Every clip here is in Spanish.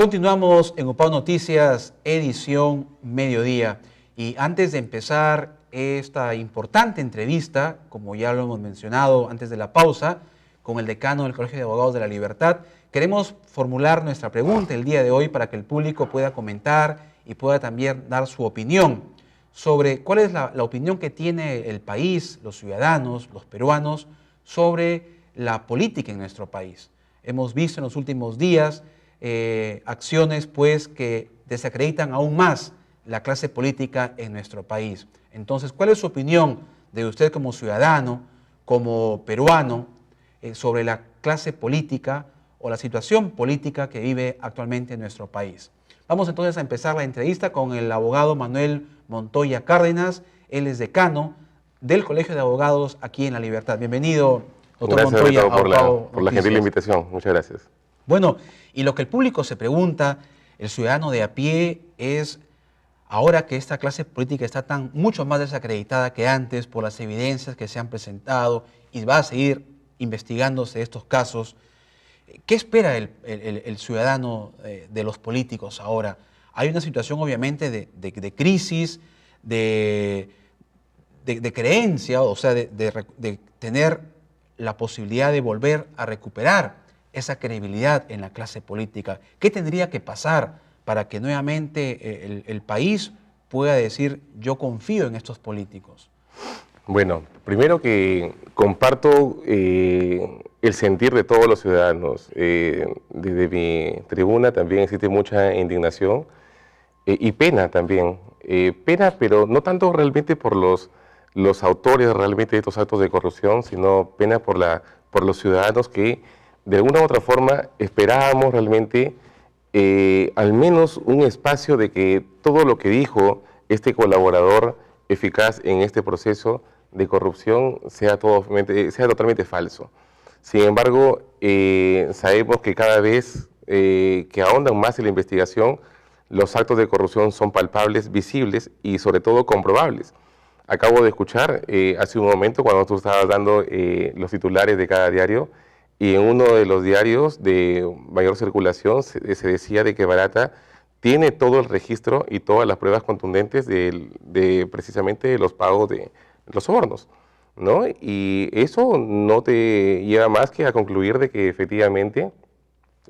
Continuamos en UPAO Noticias, edición mediodía. Y antes de empezar esta importante entrevista, como ya lo hemos mencionado antes de la pausa, con el decano del Colegio de Abogados de la Libertad, queremos formular nuestra pregunta el día de hoy para que el público pueda comentar y pueda también dar su opinión sobre cuál es la opinión que tiene el país, los ciudadanos, los peruanos, sobre la política en nuestro país. Hemos visto en los últimos días acciones pues que desacreditan aún más la clase política en nuestro país. Entonces, ¿cuál es su opinión de usted como ciudadano, como peruano, sobre la clase política o la situación política que vive actualmente en nuestro país? Vamos entonces a empezar la entrevista con el abogado Manuel Montoya Cárdenas. Él es decano del Colegio de Abogados aquí en La Libertad. Bienvenido, doctor Montoya. Gracias por la gentil invitación. Muchas gracias. Bueno, y lo que el público se pregunta, el ciudadano de a pie, es ahora que esta clase política está mucho más desacreditada que antes por las evidencias que se han presentado y va a seguir investigándose estos casos, ¿qué espera el ciudadano de los políticos ahora? Hay una situación obviamente de crisis, de creencia, o sea, de tener la posibilidad de volver a recuperar esa credibilidad en la clase política. ¿Qué tendría que pasar para que nuevamente el país pueda decir yo confío en estos políticos? Bueno, primero que comparto el sentir de todos los ciudadanos. Desde mi tribuna también existe mucha indignación y pena también. Pena, pero no tanto realmente por los autores realmente de estos actos de corrupción, sino pena por los ciudadanos que de alguna u otra forma esperábamos realmente al menos un espacio de que todo lo que dijo este colaborador eficaz en este proceso de corrupción sea totalmente falso. Sin embargo, sabemos que cada vez que ahondan más en la investigación, los actos de corrupción son palpables, visibles y sobre todo comprobables. Acabo de escuchar hace un momento cuando tú estabas dando los titulares de cada diario, y en uno de los diarios de mayor circulación se decía de que Barata tiene todo el registro y todas las pruebas contundentes de precisamente los pagos de los sobornos, ¿no? Y eso no te lleva más que a concluir de que efectivamente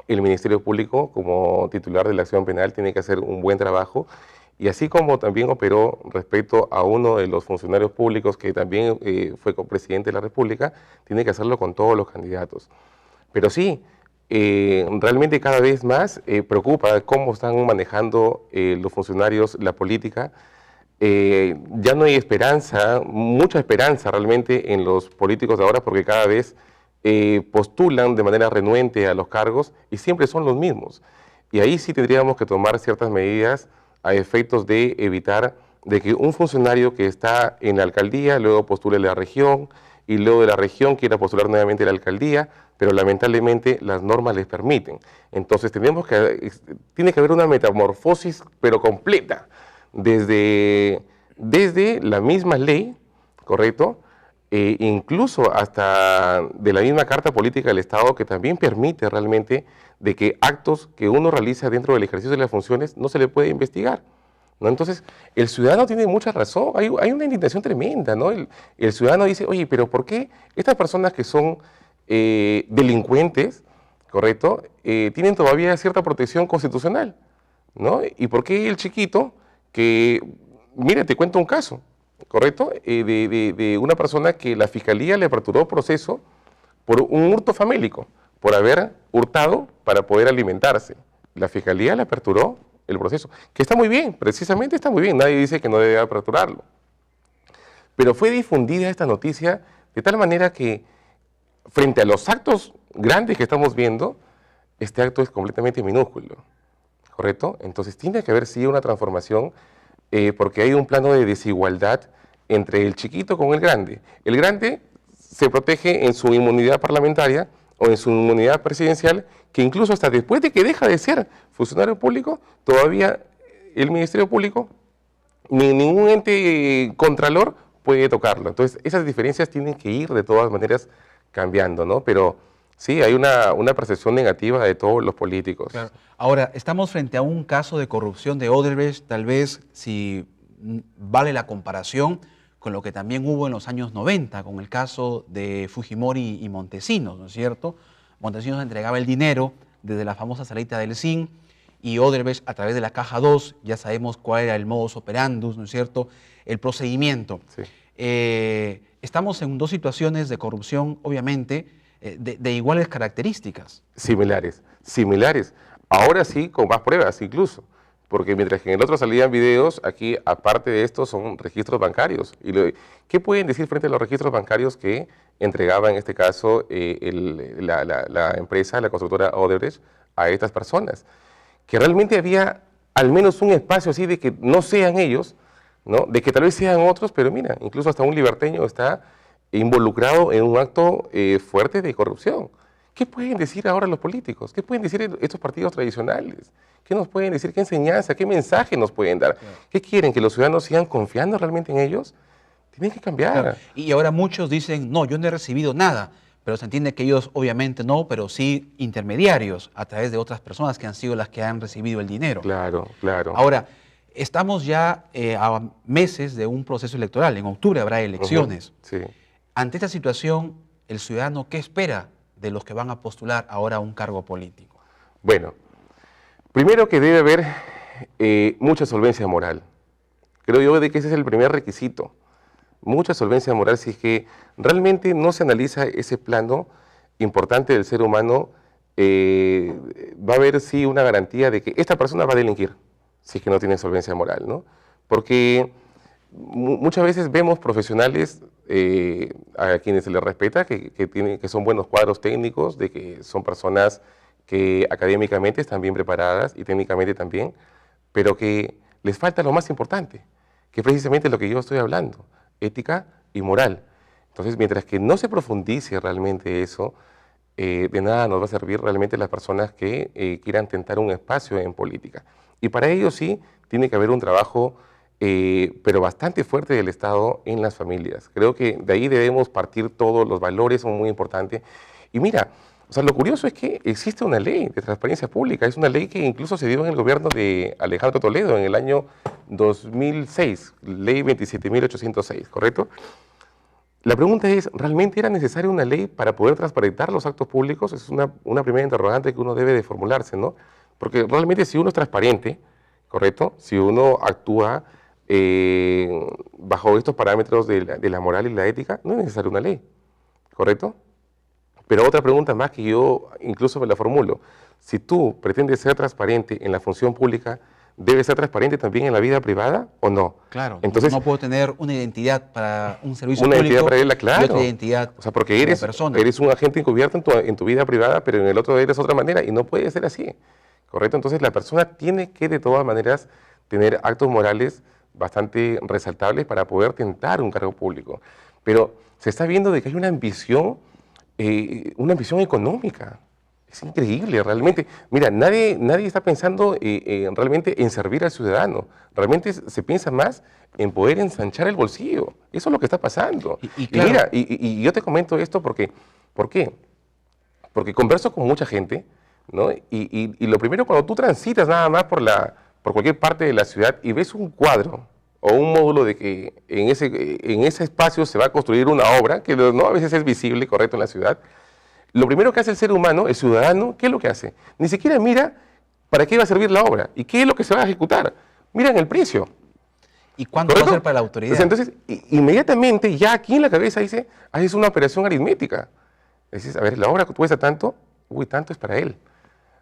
el Ministerio Público, como titular de la acción penal, tiene que hacer un buen trabajo. Y así como también operó respecto a uno de los funcionarios públicos que también fue presidente de la República, tiene que hacerlo con todos los candidatos. Pero sí, realmente cada vez más preocupa cómo están manejando los funcionarios la política. Ya no hay esperanza, mucha esperanza realmente en los políticos de ahora, porque cada vez postulan de manera renuente a los cargos y siempre son los mismos. Y ahí sí tendríamos que tomar ciertas medidas a efectos de evitar de que un funcionario que está en la alcaldía luego postule a la región y luego de la región quiera postular nuevamente a la alcaldía, pero lamentablemente las normas les permiten. Entonces tiene que haber una metamorfosis pero completa desde la misma ley, ¿correcto? Incluso hasta de la misma Carta Política del Estado, que también permite realmente de que actos que uno realiza dentro del ejercicio de las funciones no se le puede investigar, ¿no? Entonces, el ciudadano tiene mucha razón, hay una indignación tremenda, ¿no? El ciudadano dice, oye, pero ¿por qué estas personas que son delincuentes, ¿correcto?, tienen todavía cierta protección constitucional, ¿no? ¿Y por qué el chiquito que, mira, te cuento un caso, ¿correcto?, de una persona que la Fiscalía le aperturó proceso por un hurto famélico, por haber hurtado para poder alimentarse? La Fiscalía le aperturó el proceso, que está muy bien, precisamente está muy bien, nadie dice que no debe aperturarlo. Pero fue difundida esta noticia de tal manera que, frente a los actos grandes que estamos viendo, este acto es completamente minúsculo, ¿correcto? Entonces tiene que haber sí una transformación, porque hay un plano de desigualdad entre el chiquito con el grande. El grande se protege en su inmunidad parlamentaria o en su inmunidad presidencial, que incluso hasta después de que deja de ser funcionario público, todavía el Ministerio Público ni ningún ente contralor puede tocarlo. Entonces esas diferencias tienen que ir de todas maneras cambiando, ¿no? Pero Sí, hay una percepción negativa de todos los políticos. Claro. Ahora, estamos frente a un caso de corrupción de Odebrecht, tal vez si vale la comparación con lo que también hubo en los años 90, con el caso de Fujimori y Montesinos, ¿no es cierto? Montesinos entregaba el dinero desde la famosa salita del zinc y Odebrecht a través de la caja 2, ya sabemos cuál era el modus operandus, ¿no es cierto?, el procedimiento. Sí. Estamos en dos situaciones de corrupción, obviamente, de iguales características. Similares, similares. Ahora sí, con más pruebas incluso. Porque mientras que en el otro salían videos, aquí, aparte de esto, son registros bancarios. ¿Qué pueden decir frente a los registros bancarios que entregaba, en este caso, la empresa, la constructora Odebrecht, a estas personas? Que realmente había al menos un espacio así de que no sean ellos, ¿no? De que tal vez sean otros, pero mira, incluso hasta un liberteño está involucrado en un acto fuerte de corrupción. ¿Qué pueden decir ahora los políticos? ¿Qué pueden decir estos partidos tradicionales? ¿Qué nos pueden decir? ¿Qué enseñanza? ¿Qué mensaje nos pueden dar? Claro. ¿Qué quieren? ¿Que los ciudadanos sigan confiando realmente en ellos? Tienen que cambiar. Claro. Y ahora muchos dicen, no, yo no he recibido nada, pero se entiende que ellos obviamente no, pero sí intermediarios a través de otras personas que han sido las que han recibido el dinero. Claro, claro. Ahora, estamos ya a meses de un proceso electoral. En octubre habrá elecciones. Sí. Ante esta situación, el ciudadano, ¿qué espera de los que van a postular ahora a un cargo político? Bueno, primero que debe haber mucha solvencia moral. Creo yo de que ese es el primer requisito. Mucha solvencia moral, si es que realmente no se analiza ese plano importante del ser humano, va a haber sí una garantía de que esta persona va a delinquir, si es que no tiene solvencia moral, ¿no? Porque muchas veces vemos profesionales a quienes se les respeta, que son buenos cuadros técnicos, de que son personas que académicamente están bien preparadas y técnicamente también, pero que les falta lo más importante, que es precisamente lo que yo estoy hablando, ética y moral. Entonces, mientras que no se profundice realmente eso, de nada nos va a servir realmente las personas que quieran tentar un espacio en política. Y para ello sí, tiene que haber un trabajo pero bastante fuerte del Estado en las familias. Creo que de ahí debemos partir todos, los valores son muy importantes. Y mira, o sea, lo curioso es que existe una ley de transparencia pública, es una ley que incluso se dio en el gobierno de Alejandro Toledo en el año 2006, ley 27.806, ¿correcto? La pregunta es, ¿realmente era necesaria una ley para poder transparentar los actos públicos? Es una primera interrogante que uno debe de formularse, ¿no? Porque realmente si uno es transparente, ¿correcto? Si uno actúa bajo estos parámetros de la moral y la ética, no es necesaria una ley, ¿correcto? Pero otra pregunta más que yo incluso me la formulo. Si tú pretendes ser transparente en la función pública, ¿debes ser transparente también en la vida privada o no? Claro, entonces, no puedo tener una identidad para un servicio una público identidad para ella, claro. Y otra identidad, o sea, porque eres un agente encubierto en tu vida privada, pero en el otro eres otra manera y no puede ser así, ¿correcto? Entonces la persona tiene que de todas maneras tener actos morales bastante resaltables para poder tentar un cargo público. Pero se está viendo de que hay una ambición económica. Es increíble, realmente. Mira, nadie está pensando realmente en servir al ciudadano. Realmente se piensa más en poder ensanchar el bolsillo. Eso es lo que está pasando. Claro. Mira, y yo te comento esto porque, ¿por qué? Porque converso con mucha gente, ¿no? Y lo primero, cuando tú transitas nada más por cualquier parte de la ciudad y ves un cuadro o un módulo de que en ese espacio se va a construir una obra, que no a veces es visible, correcto, en la ciudad, lo primero que hace el ser humano, el ciudadano, ¿qué es lo que hace? Ni siquiera mira para qué va a servir la obra y qué es lo que se va a ejecutar. Miran el precio. ¿Y cuánto va a ser para la autoridad? Entonces, inmediatamente, ya aquí en la cabeza dice, haces una operación aritmética. Dices, a ver, la obra cuesta tanto, uy, tanto es para él.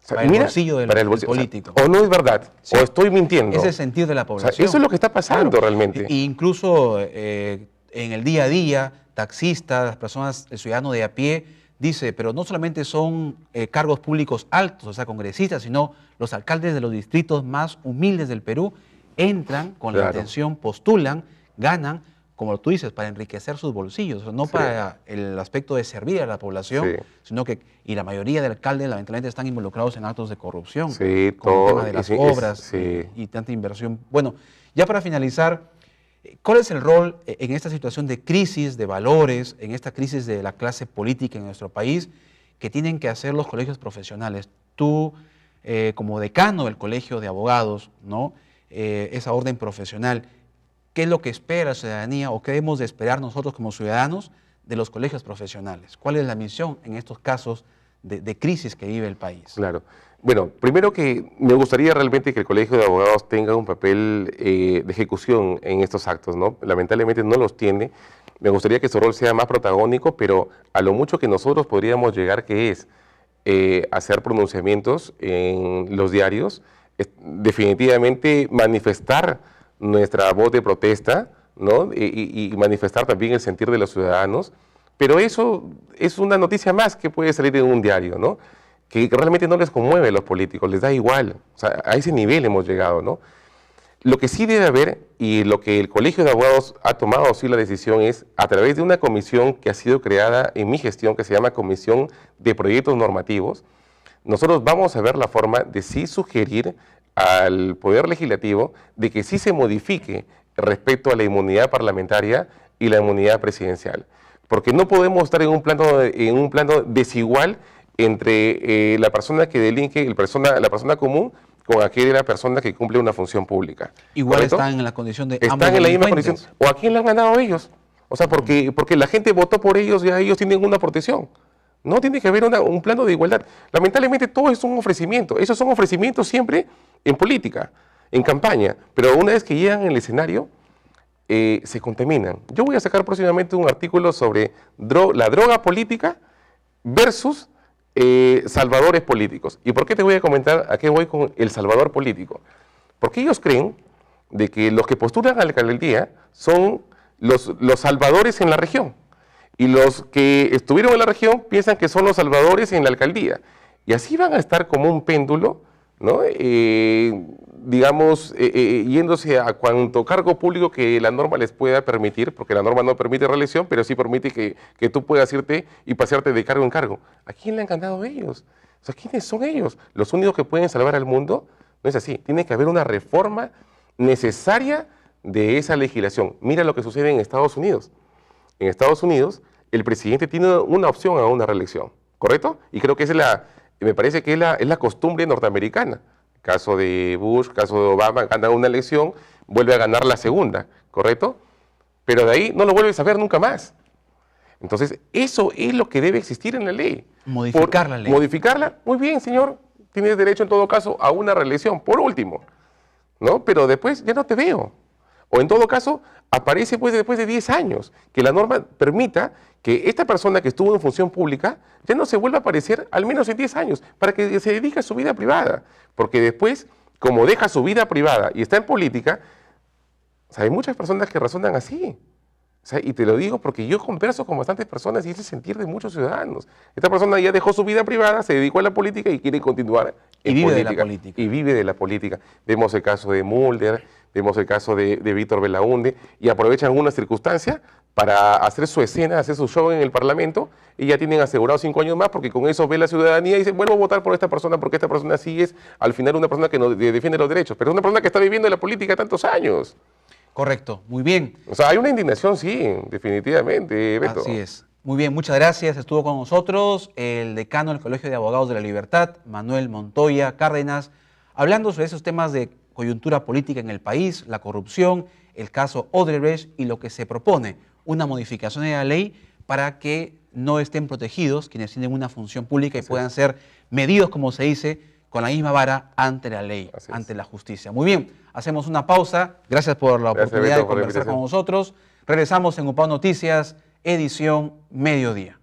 O sea, para el bolsillo del político. O no es verdad, sí. O estoy mintiendo. Es el sentido de la población. O sea, eso es lo que está pasando realmente. Incluso en el día a día, taxistas, las personas, el ciudadano de a pie, dice, pero no solamente son cargos públicos altos, o sea, congresistas, sino los alcaldes de los distritos más humildes del Perú entran con la intención, postulan, ganan, como tú dices, para enriquecer sus bolsillos, no para el aspecto de servir a la población, sino que, y la mayoría de alcaldes lamentablemente están involucrados en actos de corrupción, con el tema de las obras y tanta inversión. Bueno, ya para finalizar, ¿cuál es el rol en esta situación de crisis de valores, en esta crisis de la clase política en nuestro país, que tienen que hacer los colegios profesionales? Tú, como decano del Colegio de Abogados, ¿no? Esa orden profesional, ¿qué es lo que espera la ciudadanía o qué debemos de esperar nosotros como ciudadanos de los colegios profesionales? ¿Cuál es la misión en estos casos de crisis que vive el país? Claro. Bueno, primero que me gustaría realmente que el Colegio de Abogados tenga un papel de ejecución en estos actos, ¿no? Lamentablemente no los tiene. Me gustaría que su rol sea más protagónico, pero a lo mucho que nosotros podríamos llegar, que es hacer pronunciamientos en los diarios, definitivamente manifestar nuestra voz de protesta, ¿no? Y manifestar también el sentir de los ciudadanos, pero eso es una noticia más que puede salir en un diario, ¿no? Que realmente no les conmueve a los políticos, les da igual. O sea, a ese nivel hemos llegado, ¿no? Lo que sí debe haber, y lo que el Colegio de Abogados ha tomado sí la decisión, es a través de una comisión que ha sido creada en mi gestión, que se llama Comisión de Proyectos Normativos, nosotros vamos a ver la forma de sí sugerir al Poder Legislativo de que sí se modifique respecto a la inmunidad parlamentaria y la inmunidad presidencial. Porque no podemos estar en un plano desigual entre la persona que delinque, la persona común, con aquella persona que cumple una función pública. Igual ¿correcto? Están en la condición de Están en la misma condición. ¿O a quién le han ganado ellos? O sea, porque la gente votó por ellos, ya ellos tienen una protección. No tiene que haber un plano de igualdad. Lamentablemente todo es un ofrecimiento. Esos son ofrecimientos siempre en política, en campaña. Pero una vez que llegan en el escenario, se contaminan. Yo voy a sacar próximamente un artículo sobre la droga política versus salvadores políticos. ¿Y por qué te voy a comentar a qué voy con el salvador político? Porque ellos creen de que los que postulan a la alcaldía son los salvadores en la región. Y los que estuvieron en la región piensan que son los salvadores en la alcaldía. Y así van a estar como un péndulo, ¿no? Digamos, yéndose a cuanto cargo público que la norma les pueda permitir, porque la norma no permite reelección, pero sí permite que tú puedas irte y pasearte de cargo en cargo. ¿A quién le han ganado ellos? O sea, ¿quiénes son ellos? ¿Los únicos que pueden salvar al mundo? No es así. Tiene que haber una reforma necesaria de esa legislación. Mira lo que sucede en Estados Unidos. En Estados Unidos, el presidente tiene una opción a una reelección, ¿correcto? Y creo que me parece que es la costumbre norteamericana. Caso de Bush, caso de Obama, gana una elección, vuelve a ganar la segunda, ¿correcto? Pero de ahí no lo vuelves a ver nunca más. Entonces, eso es lo que debe existir en la ley. Modificar la ley. Modificarla, muy bien, señor. Tienes derecho en todo caso a una reelección, por último, ¿no? Pero después ya no te veo. O en todo caso, aparece pues después de 10 años, que la norma permita que esta persona que estuvo en función pública ya no se vuelva a aparecer al menos en 10 años, para que se dedique a su vida privada. Porque después, como deja su vida privada y está en política, o sea, hay muchas personas que razonan así. O sea, y te lo digo porque yo converso con bastantes personas y es el sentir de muchos ciudadanos. Esta persona ya dejó su vida privada, se dedicó a la política y quiere continuar en política. De la política. Y vive de la política. Vemos el caso de Mulder, vemos el caso de Víctor Belaúnde, y aprovechan una circunstancia para hacer su escena, hacer su show en el Parlamento, y ya tienen asegurado 5 años más, porque con eso ve la ciudadanía y dice, vuelvo a votar por esta persona, porque esta persona sí es, al final, una persona que no defiende los derechos, pero es una persona que está viviendo en la política tantos años. Correcto, muy bien. O sea, hay una indignación, sí, definitivamente, Beto. Así es. Muy bien, muchas gracias. Estuvo con nosotros el decano del Colegio de Abogados de la Libertad, Manuel Montoya Cárdenas, hablando sobre esos temas de coyuntura política en el país, la corrupción, el caso Odebrecht y lo que se propone, una modificación de la ley para que no estén protegidos quienes tienen una función pública y puedan ser medidos, como se dice, con la misma vara ante la ley, ante la justicia. Muy bien, hacemos una pausa. Gracias por la oportunidad de conversar con nosotros. Regresamos en UPAO Noticias, edición Mediodía.